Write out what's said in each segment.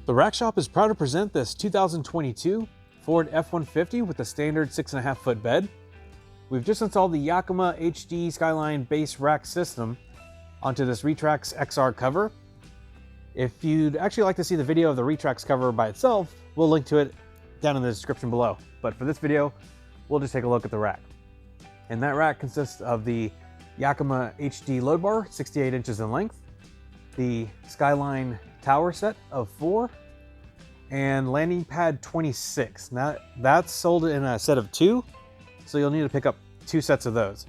The Rack Shop is proud to present this 2022 Ford F-150 with a standard 6.5 foot bed. We've just installed the Yakima SkyLine base rack system onto this Retrax XR cover. If you'd actually like to see the video of the Retrax cover by itself, we'll link to it down in the description below. But for this video, we'll just take a look at the rack. And that rack consists of the Yakima HD load bar, 68 inches in length, the SkyLine tower set of 4, and landing pad 26. Now that's sold in a set of 2, so you'll need to pick up 2 sets of those.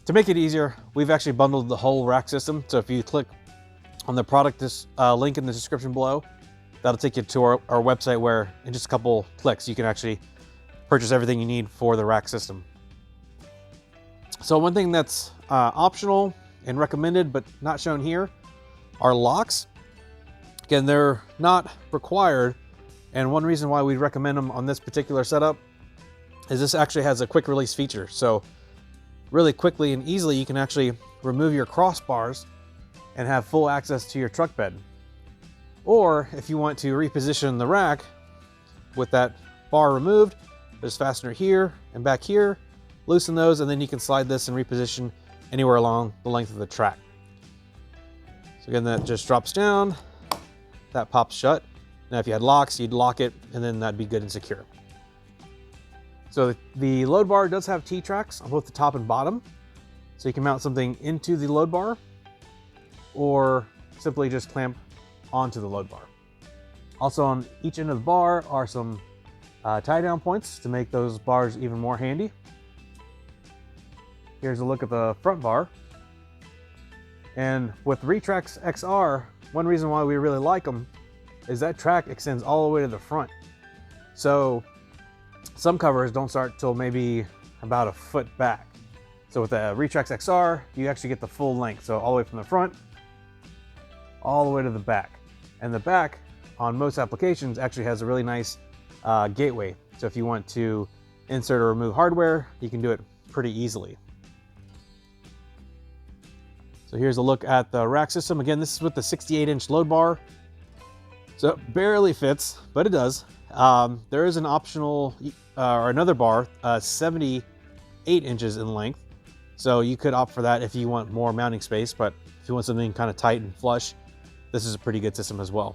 To make it easier, we've actually bundled the whole rack system. So if you click on the product link in the description below, that'll take you to our website where in just a couple clicks you can actually purchase everything you need for the rack system. So one thing that's optional and recommended but not shown here are locks. Again, they're not required, and one reason why we recommend them on this particular setup is this actually has a quick release feature. So really quickly and easily you can actually remove your crossbars and have full access to your truck bed. Or if you want to reposition the rack with that bar removed, there's fastener here and back here, loosen those, and then you can slide this and reposition anywhere along the length of the track. So again, that just drops down, that pops shut. Now if you had locks, you'd lock it and then that'd be good and secure. So the load bar does have T-tracks on both the top and bottom. So you can mount something into the load bar or simply just clamp onto the load bar. Also on each end of the bar are some tie down points to make those bars even more handy. Here's a look at the front bar. And with Retrax XR, one reason why we really like them is that track extends all the way to the front. So some covers don't start till maybe about a foot back. So with the Retrax XR, you actually get the full length. So all the way from the front, all the way to the back. And the back on most applications actually has a really nice gateway. So if you want to insert or remove hardware, you can do it pretty easily. So here's a look at the rack system. Again, this is with the 68-inch load bar. So it barely fits, but it does. There is an optional or another bar, 78 inches in length. So you could opt for that if you want more mounting space, but if you want something kind of tight and flush, this is a pretty good system as well.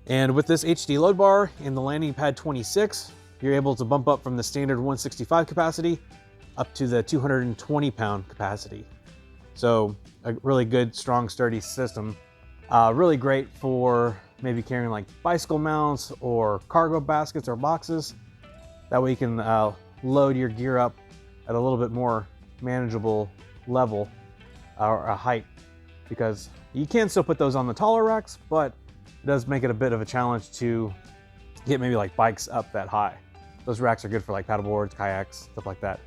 And with this HD load bar and the landing pad 26, you're able to bump up from the standard 165 capacity up to the 220 pound capacity. So a really good, strong, sturdy system. Really great for maybe carrying like bicycle mounts or cargo baskets or boxes. That way you can load your gear up at a little bit more manageable level or a height, because you can still put those on the taller racks, but it does make it a bit of a challenge to get maybe like bikes up that high. Those racks are good for like paddle boards, kayaks, stuff like that.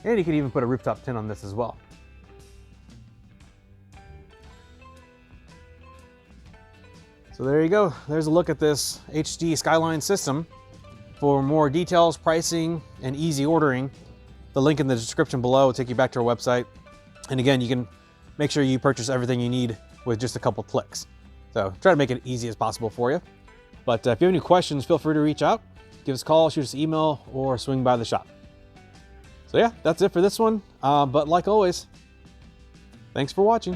And you can even put a rooftop tent on this as well. So there you go. There's a look at this HD SkyLine system. For more details, pricing, and easy ordering, the link in the description below will take you back to our website. And again, you can make sure you purchase everything you need with just a couple clicks. So try to make it easy as possible for you. But if you have any questions, feel free to reach out, give us a call, shoot us an email, or swing by the shop. So yeah, that's it for this one. But like always, thanks for watching.